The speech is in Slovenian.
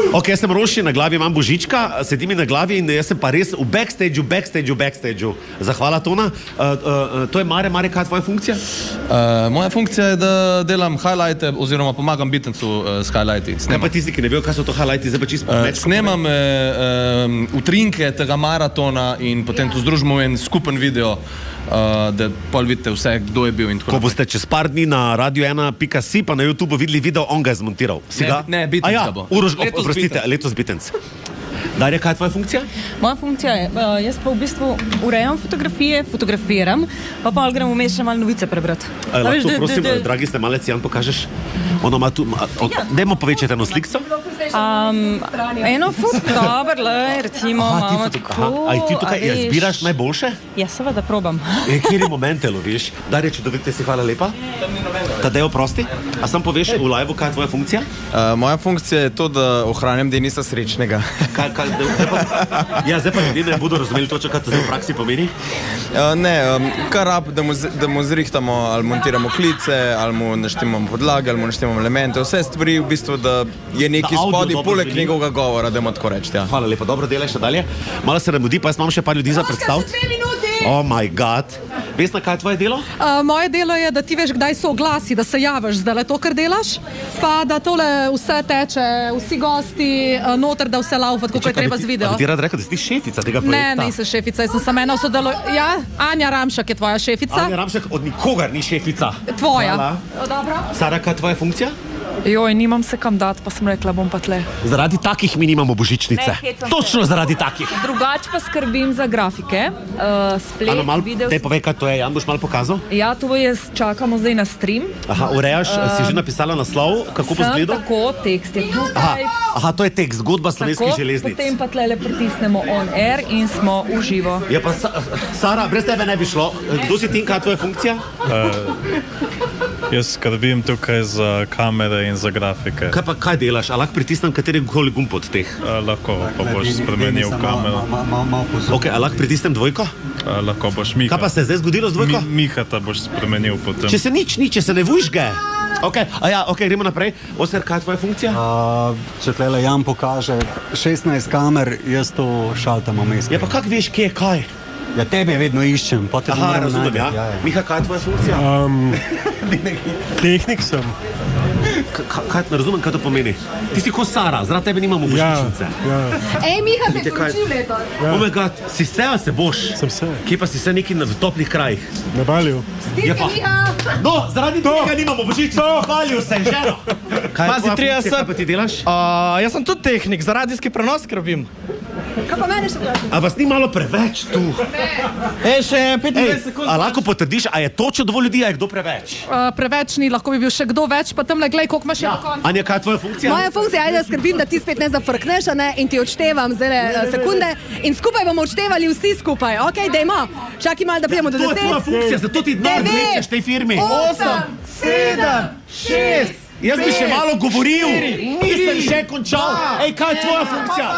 Ok, jaz sem Roši, na glavi imam Božička, sedi mi na glavi in jaz sem pa res v backstageu. Zahvala, Tona. To je Mare, kaj je tvoja funkcija? Moja funkcija je, da delam highlighte oziroma pomagam Bitencu s highlighti. Kaj pa tisti, ki ne vejo, kaj so to highlighti, zdaj pa čisto več? Snemam utrinke tega maratona in potem tu združimo en skupen video, da pol vidite vse, kdo je bil in tako. Ko boste čez par dni na radio1.si pa na YouTube videli video, on ga je zmontiral. Ne, Bitenc ga bo. Letos Bitenc. Darja, kaj je tvoja funkcija? Moja funkcija je, jaz pa v bistvu urejam fotografije, fotografiram, pa grem vmes še malo novice prebrati. Lahko, prosim, dragi snemalec, Jan, pokažeš? Ono ima tu, dajmo povečati eno slikco. Eno dobro, recimo, imamo tako. A ti tukaj zbiraš najboljše? Ja, seveda, probam. Kjeri momente loviš? Darja, čudovite si, hvala lepa. Tadej, oprosti. A sam poveš v live, kaj je tvoja funkcija? Moja funkcija je to, da ohranjam Denisa Srečnega. Zdaj pa ljudje ne bodo razumeli točno, kaj to zdaj v praksi pomeni? Kar rab, da mu zrihtamo ali montiramo klice, ali mu naštimamo podlage, ali mu naštimamo elemente, vse stvari v bistvu, da je neki spodaj poleg njegovega govora, da mu tako reči. Ja. Hvala lepa, dobro delaš še dalje. Malo se namudi, pa jaz imam še par ljudi za predstaviti. Oh my god. Vesna, kaj je tvoje delo? Moje delo je, da ti veš, kdaj so oglasi, da se javiš zdaj to, kar delaš, pa da tole vse teče, vsi gosti noter, da vse laufa, tako je treba z video. Ti rad rekel, da si ti šefica tega projekta? Ne, nisem šefica, jaz sem samo ena Ja, Anja Ramšak je tvoja šefica. Anja Ramšak od nikogar ni šefica. Tvoja. Dobro. Sara, kaj je tvoja funkcija? Joj, nimam se kam dati, pa sem rekla, bom pa tle. Zaradi takih mi nimamo božičnice. Točno zaradi takih. Drugače pa skrbim za grafike, splet, video. Daj povej, kaj to je, Jan, boš malo pokazal? Ja, to jaz čakamo zdaj na stream. Aha, urejaš, si že napisala naslov, kako bo izgledal? Tako, tekst je tukaj. Aha, to je tekst, zgodba Slovenskih železnic. Potem pa tle pritisnemo on air in smo v živo. Ja pa, Sara, brez tebe ne bi šlo. Kdo si ti in kaj je tvoja funkcija? Jaz skrbim tukaj za kamere in za grafike. Kaj delaš? A lahko pritisnem kateri koli gumb od teh? Lahko, pa boš spremenil kamero. Ok, a lahko pritisnem dvojko? Lahko boš Miha. Kaj pa se je zdaj zgodilo z dvojko? Miha ta boš spremenil potem. Če se nič, če se ne vujžge. Ok, gremo naprej. Oser, kaj je tvoja funkcija? Če tlele Jan pokaže 16 kamer, jaz to šaltam vmes. Ja pa kak veš, kje je kaj? Ja, tebe vedno iščem. Aha, razumem, ja. Miha, kaj je tvoja funkcija? Tehnik sem. Ne razumem, kaj to pomeni. Ti si kot Sara, zaradi tebe nimamo božičnice. Ej, Miha, te končil letos. Oh my god, si se ali se boš? Sem se. Kje pa si se neki v toplih krajih? Na Balju. Stika, Miha! No, zaradi tega nimamo božičnice. Na Balju se, ženo. Kaj pa ti delaš? Jaz sem tudi tehnik, za radijski prenos skrbim. Kaj pa mene še pravi? A vas ni malo preveč tu? Še 25 sekund. A lahko potrdiš, a je točno dovolj ljudi, a je kdo preveč? Preveč ni, lahko bi bil še kdo več, pa tamle glej, koliko imaš še do konca. Anja, kaj je tvoja funkcija? Moja funkcija je, da skrbim, da ti spet ne zafrkneš, in ti odštevam zdaj sekunde in skupaj bomo odštevali vsi skupaj. Ok, dajmo. Čakaj malo, da prijemo do 10. To je tvoja funkcija, zato ti denar vlečeš tej firmi. 8, 7, 6. Jaz bi še malo govoril, nisem še končal. Ej, kaj je tvoja funkcija?